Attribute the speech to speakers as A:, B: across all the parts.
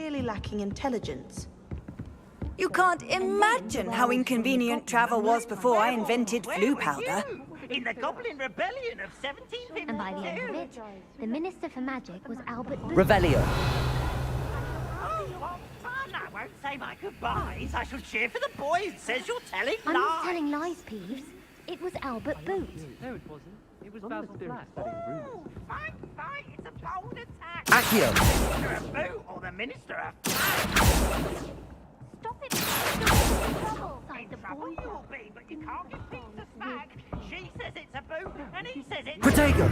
A: clearly lacking intelligence.
B: You can't imagine how inconvenient travel was before I invented flu powder.
C: In the Goblin Rebellion of 1752.
D: And by the end of it, the Minister for Magic was Albert Booth.
E: Revelio.
C: Oh, what fun! I won't say my goodbyes. I shall cheer for the boys. Says you're telling
D: I'm
C: lies.
D: not telling lies, Peeves. It was Albert Booth.
F: No, it wasn't. It was Basil Flash.
C: Ooh, fight, fight! It's a bold attack.
E: Accio.
C: You're a boot or the Minister of
D: Stop it! Trouble.
C: In trouble you'll be, but you can't get things to smack. She says it's a boot, and he says it's...
E: Protego.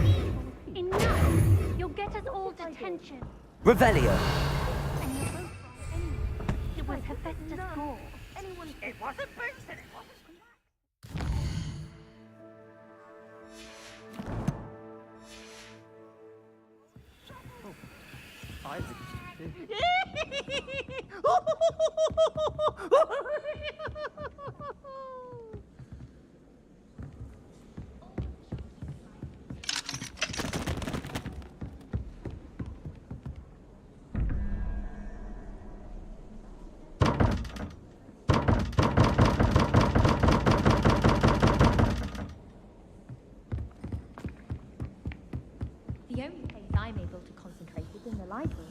D: Enough! You'll get us all detention.
E: Revelio.
D: And you're both wrong anyway. It was Hephaestus Gore.
C: It wasn't boots and it wasn't...
F: I think it's too.
D: The only place I'm able to concentrate is in the library.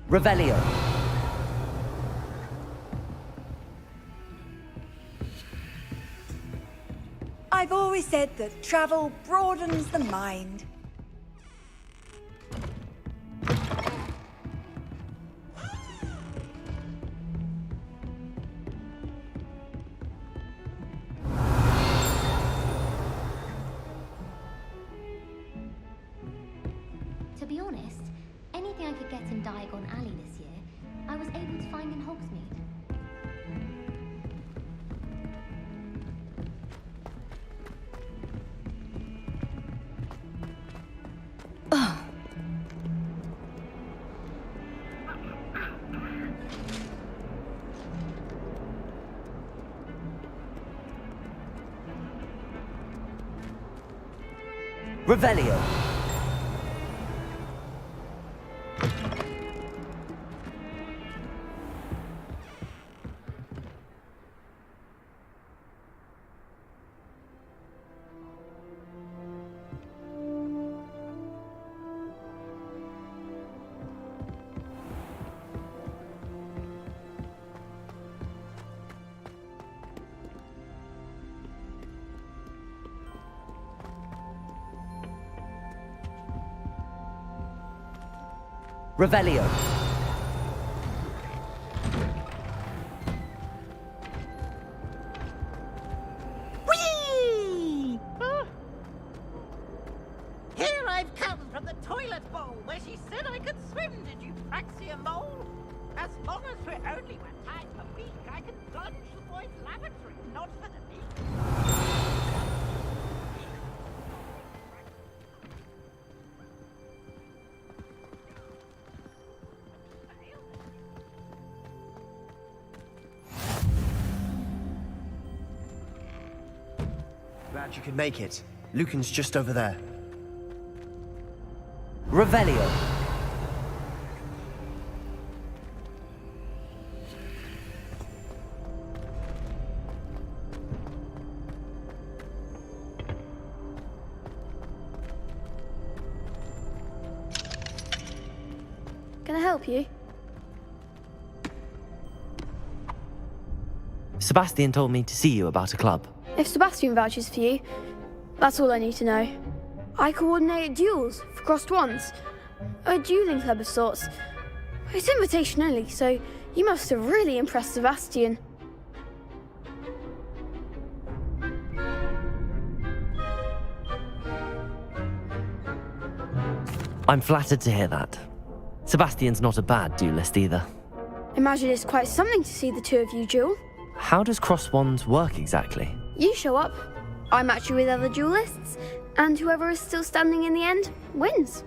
E: Revelio.
B: I've always said that travel broadens the mind.
D: To be honest, anything I could get in Diagon Alley this year, I was able to find in Hogsmeade.
E: Revelio. Revelio.
B: Whee!
C: Here I've come from the toilet bowl where she said I could swim. Did you praxia mole? As long as we only were tied per week, I could plunge the boy's lavatory, not for the meat.
G: Glad you could make it. Lucan's just over there.
E: Revelio.
H: Can I help you?
E: Sebastian told me to see you about a club.
H: If Sebastian vouches for you, that's all I need to know. I coordinate duels for crossed wands. A dueling club of sorts. It's invitation only, so you must have really impressed Sebastian.
E: I'm flattered to hear that. Sebastian's not a bad duelist either.
H: Imagine it's quite something to see the two of you duel.
E: How does cross wands work exactly?
H: You show up, I match you with other duelists, and whoever is still standing in the end wins.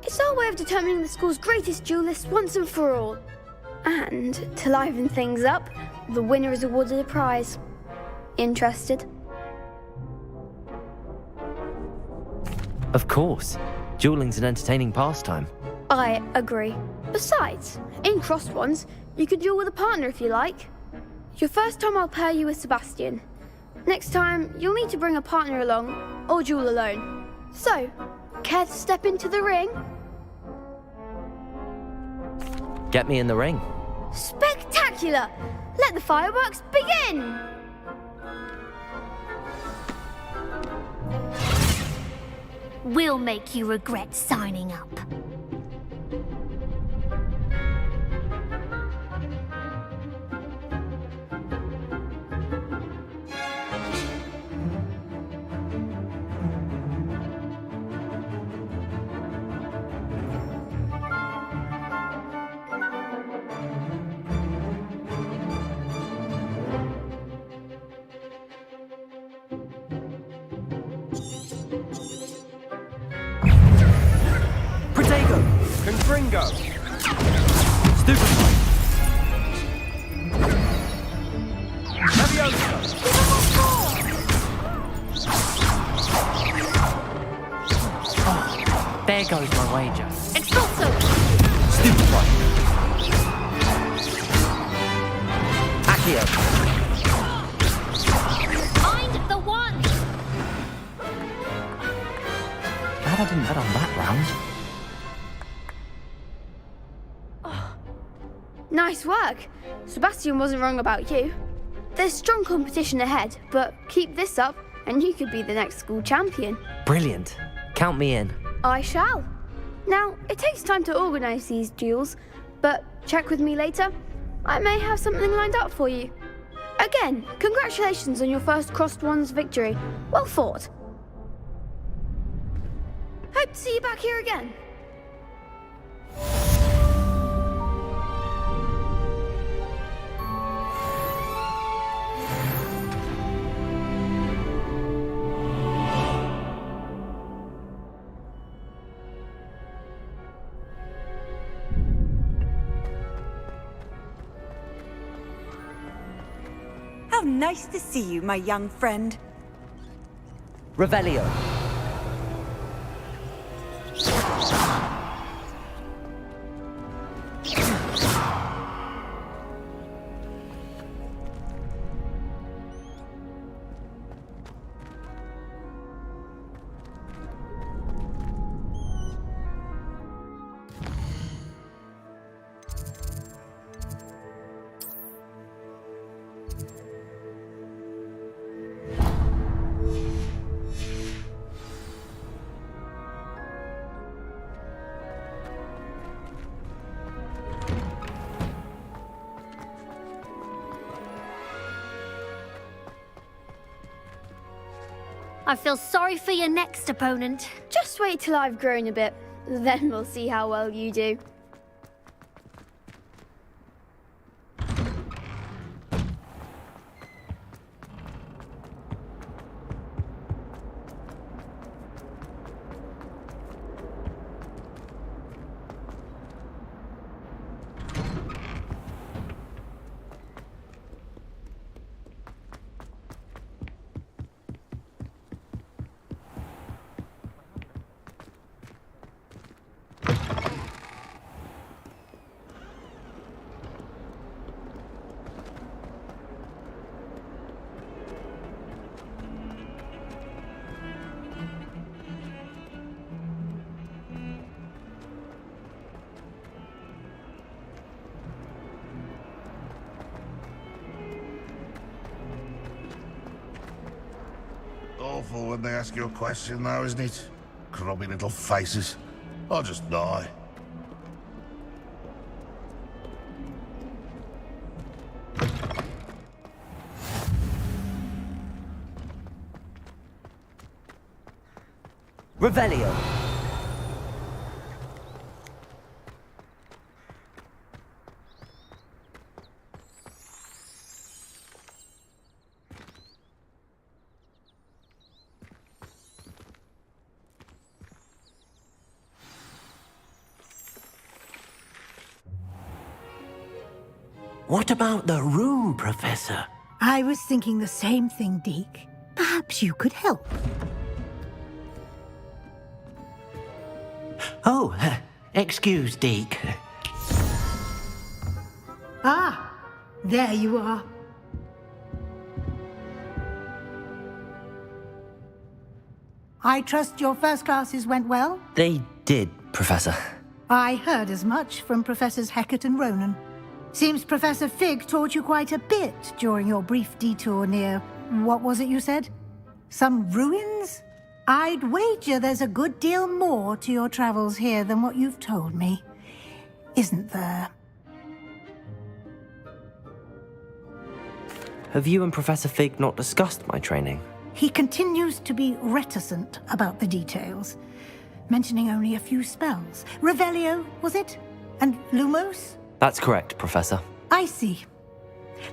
H: It's our way of determining the school's greatest duelist once and for all. And to liven things up, the winner is awarded a prize. Interested?
E: Of course. Dueling's an entertaining pastime.
H: I agree. Besides, in crossed wands, you could duel with a partner if you like. Your first time I'll pair you with Sebastian. Next time, you'll need to bring a partner along, or duel alone. So, care to step into the ring?
E: Get me in the ring.
H: Spectacular! Let the fireworks begin!
D: We'll make you regret signing up.
G: Confringo!
E: Stupefy!
G: Leviosa!
E: There goes my wager.
H: Expulso!
E: Stupefy! Accio!
D: Find the one!
E: Glad I didn't bet on that round.
H: Nice work. Sebastian wasn't wrong about you. There's strong competition ahead, but keep this up and you could be the next school champion.
E: Brilliant. Count me in.
H: I shall. Now, it takes time to organise these duels, but check with me later. I may have something lined up for you. Again, congratulations on your first crossed wands victory. Well fought. Hope to see you back here again.
B: How nice to see you, my young friend.
E: Revelio.
D: I feel sorry for your next opponent.
H: Just wait till I've grown a bit, then we'll see how well you do.
I: awful when they ask you a question, though, isn't it? Grubby little faces. I'll just die.
E: Revelio.
J: What about the room, Professor?
K: I was thinking the same thing, Deke. Perhaps you could help.
J: Oh, excuse, Deke.
K: Ah, there you are. I trust your first classes went well?
E: They did, Professor.
K: I heard as much from Professors Hecat and Ronan. Seems Professor Fig taught you quite a bit during your brief detour near... what was it you said? Some ruins? I'd wager there's a good deal more to your travels here than what you've told me. Isn't there?
E: Have you and Professor Fig not discussed my training?
K: He continues to be reticent about the details, mentioning only a few spells. Revelio, was it? And Lumos?
E: That's correct, Professor.
K: I see.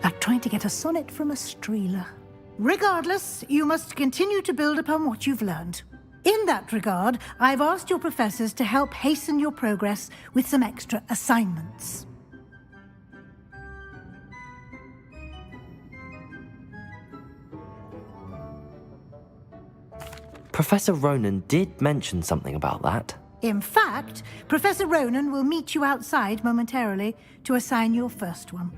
K: Like trying to get a sonnet from a streeler. Regardless, you must continue to build upon what you've learned. In that regard, I've asked your professors to help hasten your progress with some extra assignments.
E: Professor Ronan did mention something about that.
K: In fact, Professor Ronan will meet you outside momentarily to assign your first one.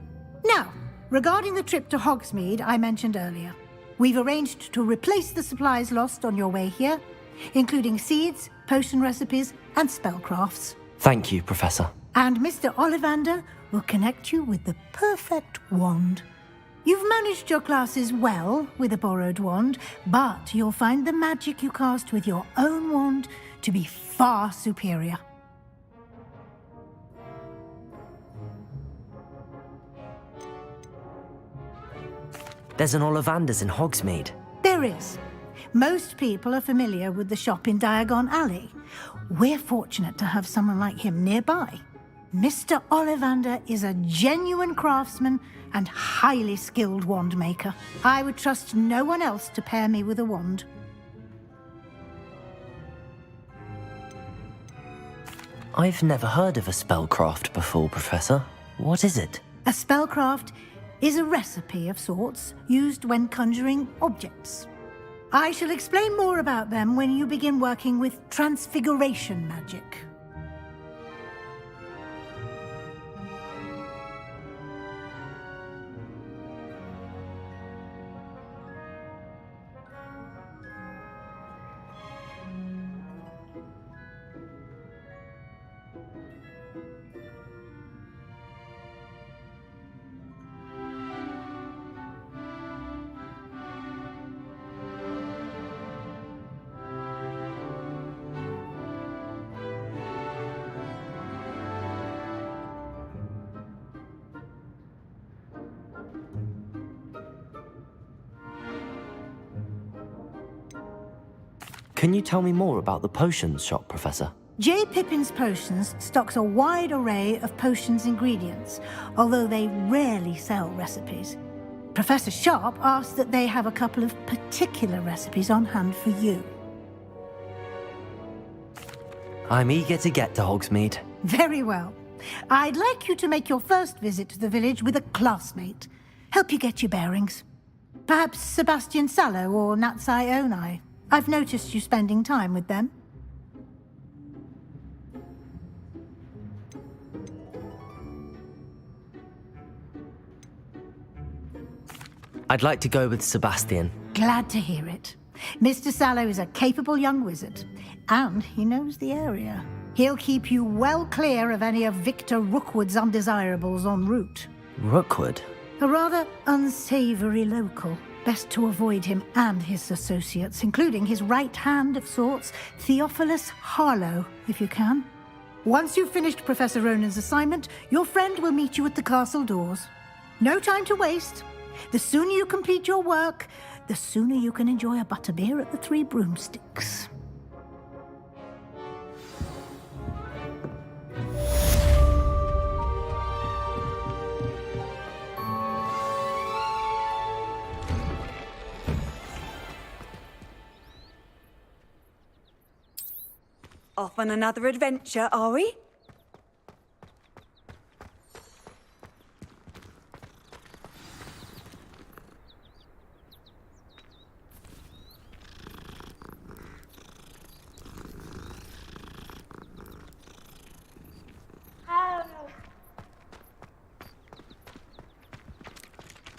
K: Now, regarding the trip to Hogsmeade I mentioned earlier, we've arranged to replace the supplies lost on your way here, including seeds, potion recipes, and spellcrafts.
E: Thank you, Professor.
K: And Mr. Ollivander will connect you with the perfect wand. You've managed your classes well with a borrowed wand, but you'll find the magic you cast with your own wand to be far superior.
E: There's an Ollivander's in Hogsmeade.
K: There is. Most people are familiar with the shop in Diagon Alley. We're fortunate to have someone like him nearby. Mr. Ollivander is a genuine craftsman and highly skilled wand maker. I would trust no one else to pair me with a wand.
E: I've never heard of a spellcraft before, Professor. What is it?
K: A spellcraft is a recipe of sorts used when conjuring objects. I shall explain more about them when you begin working with transfiguration magic.
E: Can you tell me more about the potions shop, Professor?
K: J. Pippin's Potions stocks a wide array of potions ingredients, although they rarely sell recipes. Professor Sharp asked that they have a couple of particular recipes on hand for you.
E: I'm eager to get to Hogsmeade.
K: Very well. I'd like you to make your first visit to the village with a classmate. Help you get your bearings. Perhaps Sebastian Sallow or Natsai Onai. I've noticed you spending time with them.
E: I'd like to go with Sebastian.
K: Glad to hear it. Mr. Sallow is a capable young wizard, and he knows the area. He'll keep you well clear of any of Victor Rookwood's undesirables en route.
E: Rookwood?
K: A rather unsavory local. Best to avoid him and his associates, including his right hand of sorts, Theophilus Harlow, if you can. Once you've finished Professor Ronan's assignment, your friend will meet you at the castle doors. No time to waste. The sooner you complete your work, the sooner you can enjoy a butterbeer at the Three Broomsticks.
B: Off on another adventure, are we?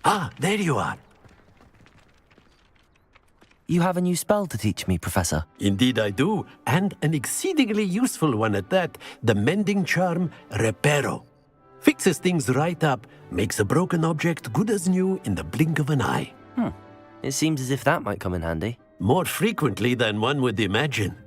J: Ah, there you are.
E: You have a new spell to teach me, Professor.
J: Indeed I do, and an exceedingly useful one at that, the mending charm Reparo. Fixes things right up, makes a broken object good as new in the blink of an eye.
E: It seems as if that might come in handy.
J: More frequently than one would imagine.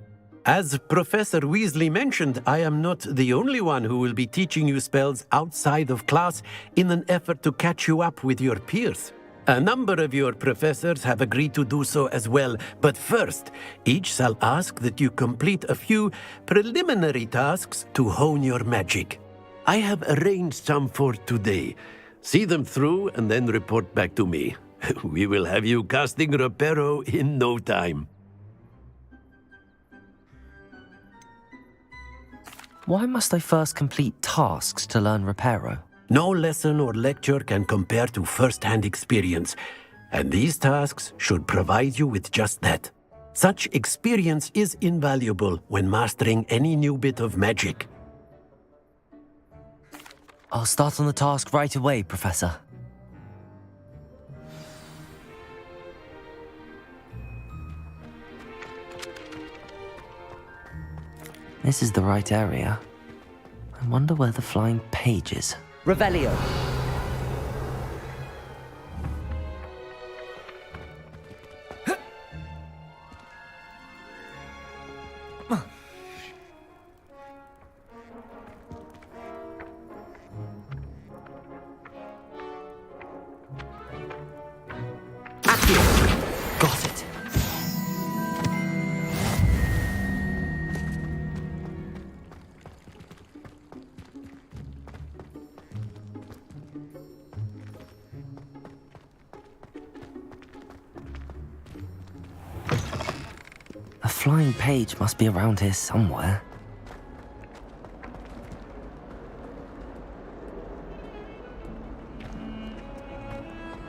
J: As Professor Weasley mentioned, I am not the only one who will be teaching you spells outside of class in an effort to catch you up with your peers. A number of your professors have agreed to do so as well, but first, each shall ask that you complete a few preliminary tasks to hone your magic. I have arranged some for today. See them through and then report back to me. We will have you casting Reparo in no time.
E: Why must I first complete tasks to learn Reparo?
J: No lesson or lecture can compare to first-hand experience, and these tasks should provide you with just that. Such experience is invaluable when mastering any new bit of magic.
E: I'll start on the task right away, Professor. This is the right area. I wonder where the flying page is. Revelio! Got it. A flying page must be around here somewhere.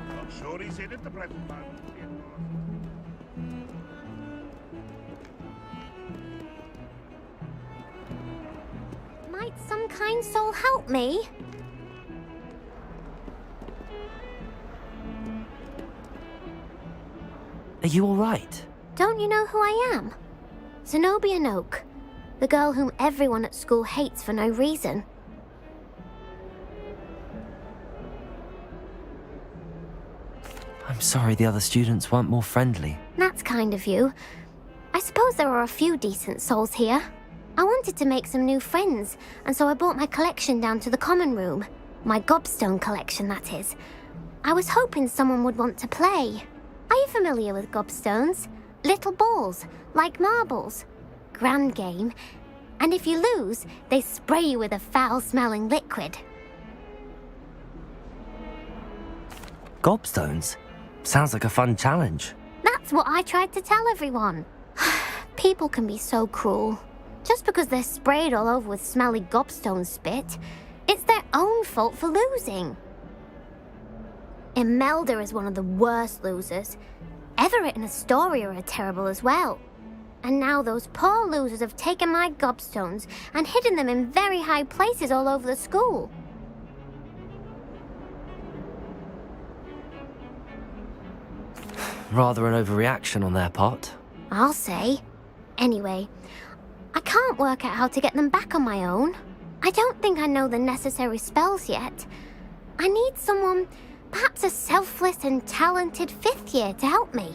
I: I'm sure he's in at the present moment.
D: Might some kind soul help me?
E: Are you all right?
D: Don't you know who I am? Zenobia Noak, the girl whom everyone at school hates for no reason.
E: I'm sorry the other students weren't more friendly.
D: That's kind of you. I suppose there are a few decent souls here. I wanted to make some new friends, and so I brought my collection down to the common room. My gobstone collection, that is. I was hoping someone would want to play. Are you familiar with gobstones? Little balls, like marbles. Grand game. And if you lose, they spray you with a foul-smelling liquid.
E: Gobstones? Sounds like a fun challenge.
D: That's what I tried to tell everyone. People can be so cruel. Just because they're sprayed all over with smelly gobstone spit, it's their own fault for losing. Imelda is one of the worst losers. Everett and Astoria are terrible as well. And now those poor losers have taken my gobstones and hidden them in very high places all over the school.
E: Rather an overreaction on their part.
D: I'll say. Anyway, I can't work out how to get them back on my own. I don't think I know the necessary spells yet. I need someone Perhaps a selfless and talented 5th year to help me.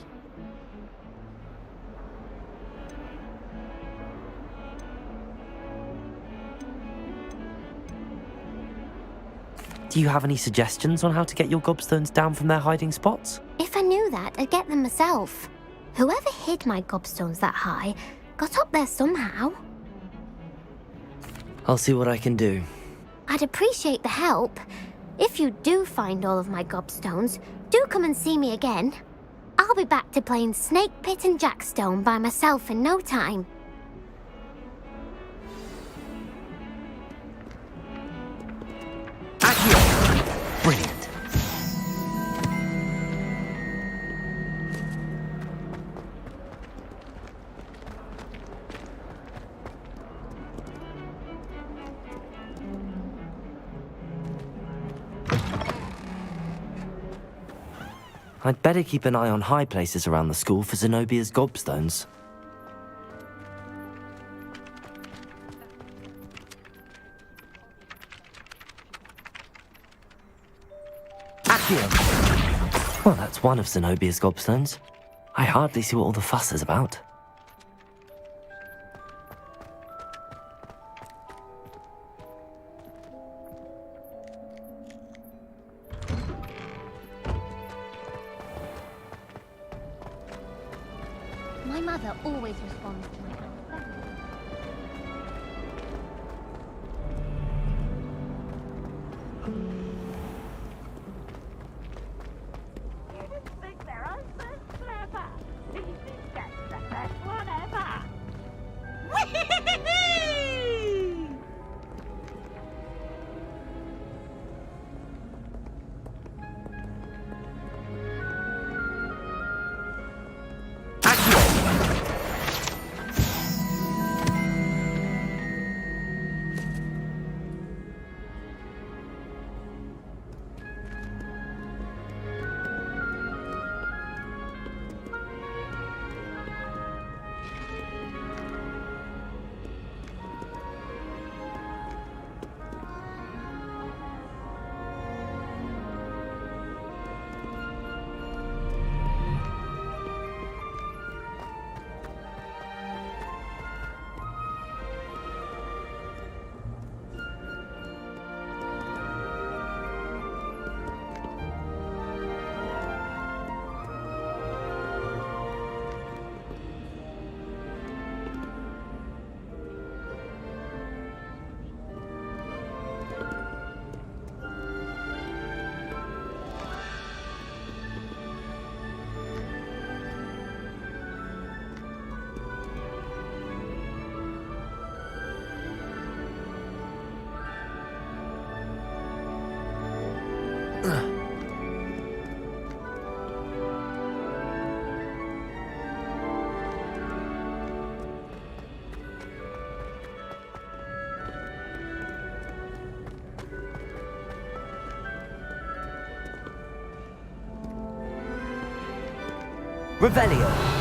E: Do you have any suggestions on how to get your gobstones down from their hiding spots?
D: If I knew that, I'd get them myself. Whoever hid my gobstones that high got up there somehow.
E: I'll see what I can do.
D: I'd appreciate the help. If you do find all of my gobstones, do come and see me again. I'll be back to playing Snake Pit and Jackstone by myself in no time.
E: Brilliant. I'd better keep an eye on high places around the school for Zenobia's gobstones. Well, that's one of Zenobia's gobstones. I hardly see what all the fuss is about.
D: My mother always responds to me.
E: Revelio.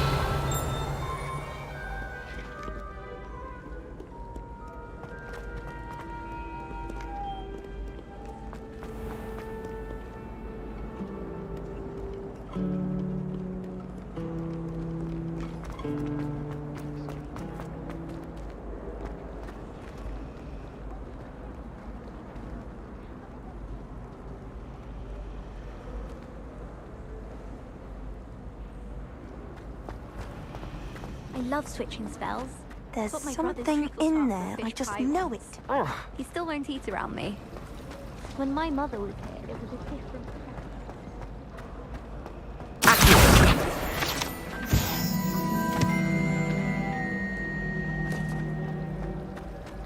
L: I love switching spells.
A: There's
L: But my brother's
A: something
L: treacle
A: in
L: staff
A: there.
L: with
A: I
L: fish
A: just
L: pie
A: know
L: once.
A: it.
L: He still won't eat around me. When my mother was here, it was a different...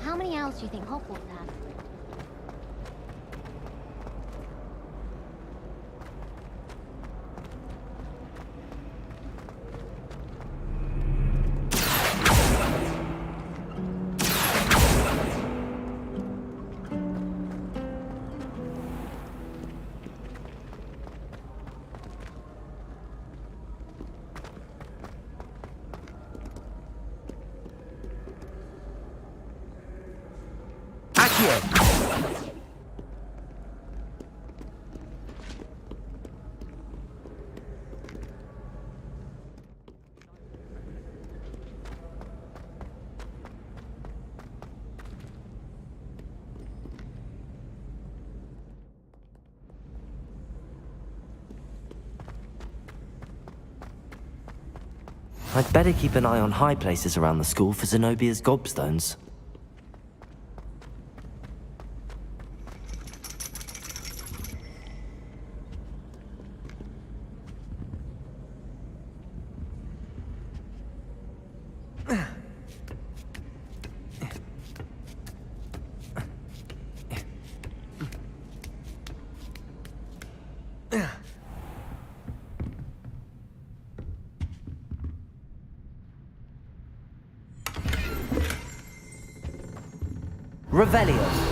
D: How many owls do you think Hogwarts has?
E: I'd better keep an eye on high places around the school for Zenobia's gobstones. Revelio.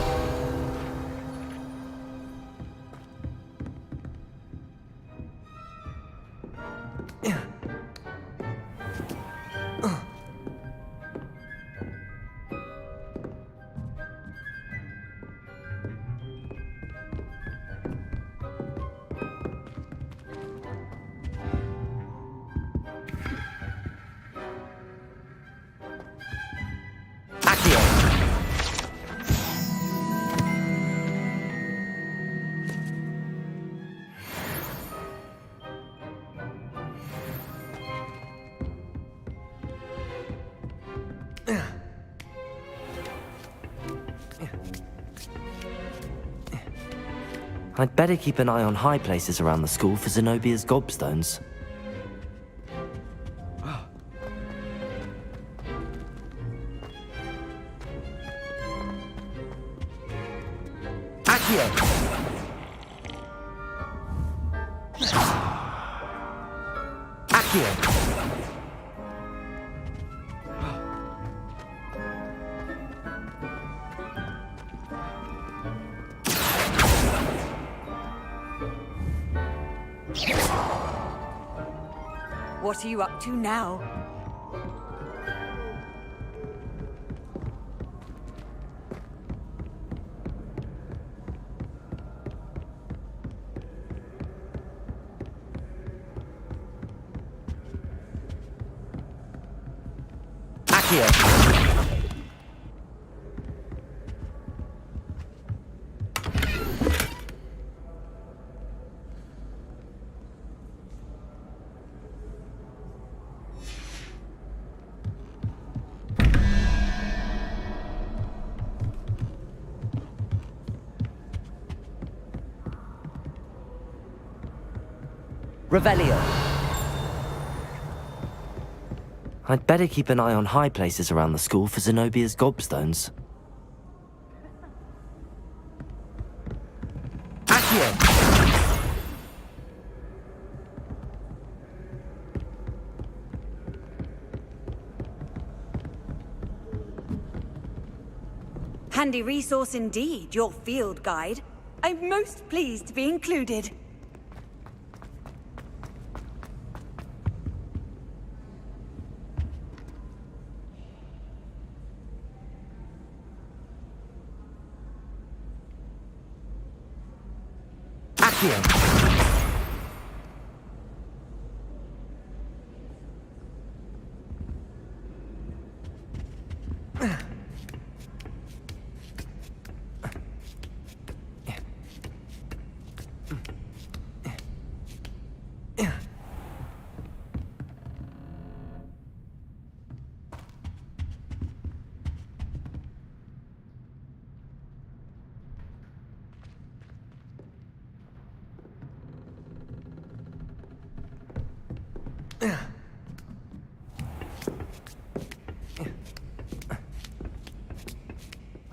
E: I'd better keep an eye on high places around the school for Zenobia's gobstones. Accio! Accio!
B: What are you up to now?
E: Accio! Revelio. I'd better keep an eye on high places around the school for Zenobia's gobstones. Accio!
B: Handy resource indeed, your field guide. I'm most pleased to be included.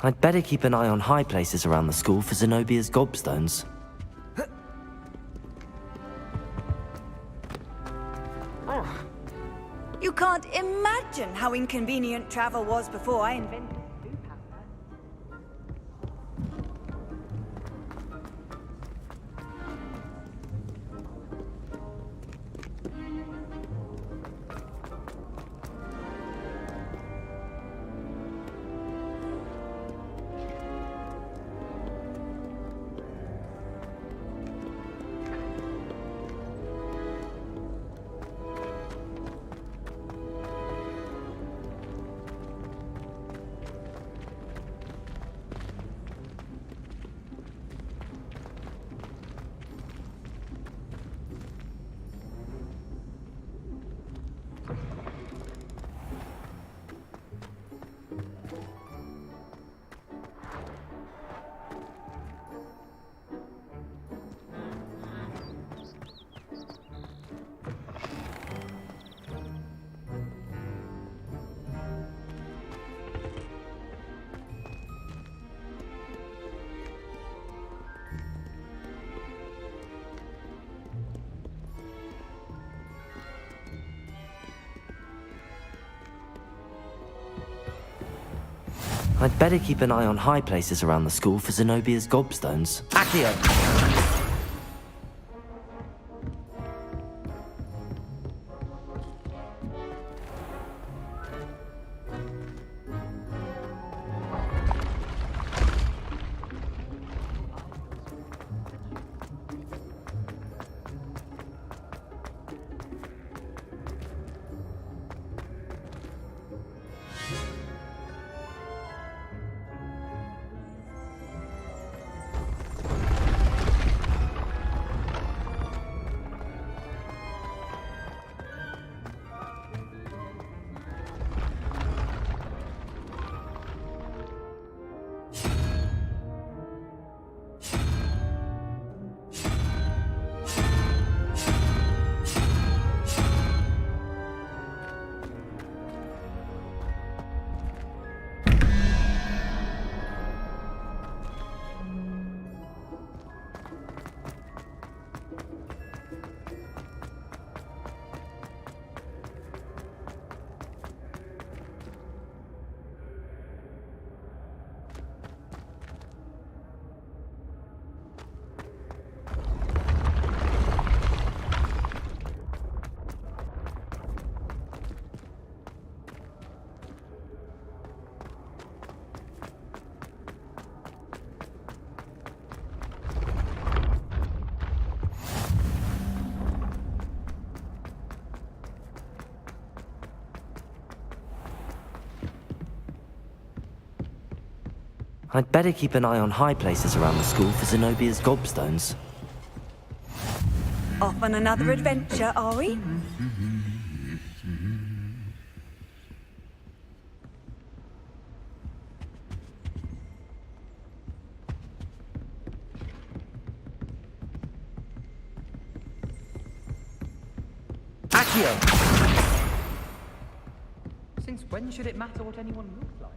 E: I'd better keep an eye on high places around the school for Zenobia's gobstones.
B: You can't imagine how inconvenient travel was before I invented blue powder.
E: I'd better keep an eye on high places around the school for Zenobia's gobstones. Accio! I'd better keep an eye on high places around the school for Zenobia's gobstones.
B: Off on another adventure, are we?
E: Accio!
F: Since when should it matter what anyone looks like?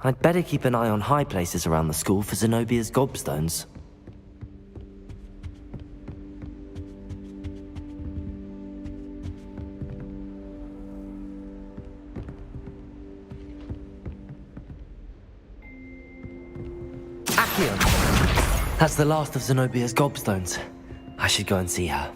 E: I'd better keep an eye on high places around the school for Zenobia's gobstones. Accio! That's the last of Zenobia's gobstones. I should go and see her.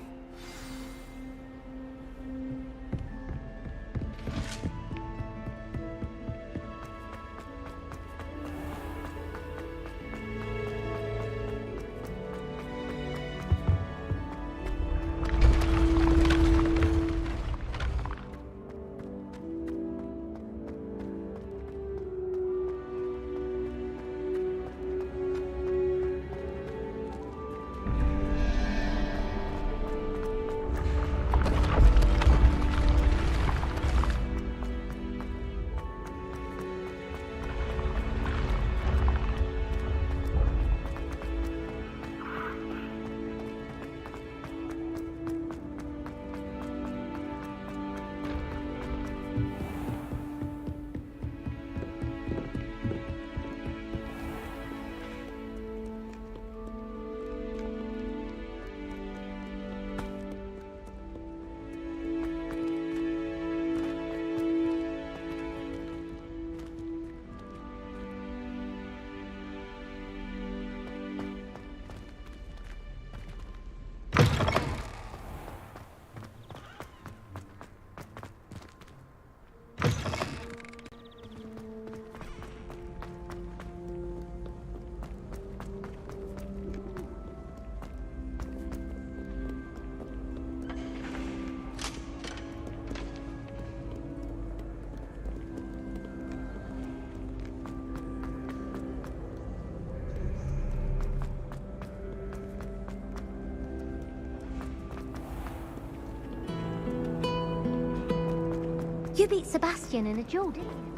D: You beat Sebastian in a duel, didn't you?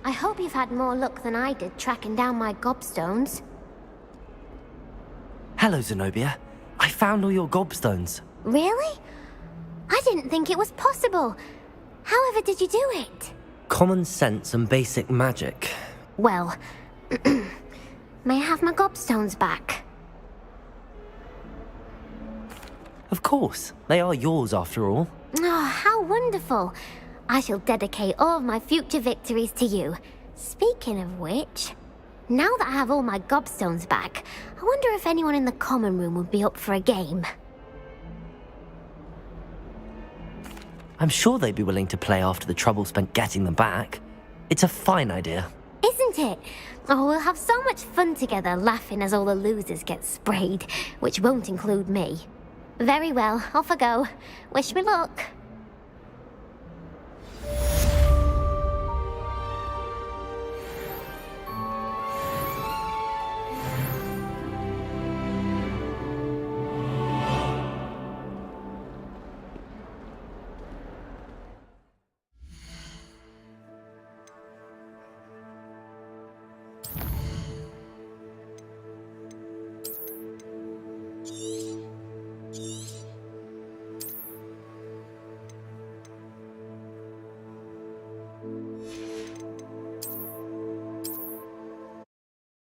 D: I hope you've had more luck than I did tracking down my gobstones.
E: Hello, Zenobia. I found all your gobstones.
D: Really? I didn't think it was possible. However did you do it?
E: Common sense and basic magic.
D: Well, may I have my gobstones back?
E: Of course. They are yours after all.
D: Oh, how wonderful. I shall dedicate all of my future victories to you. Speaking of which, now that I have all my gobstones back, I wonder if anyone in the common room would be up for a game.
E: I'm sure they'd be willing to play after the trouble spent getting them back. It's a fine idea.
D: Isn't it? Oh, we'll have so much fun together laughing as all the losers get sprayed, which won't include me. Very well, off I go. Wish me luck.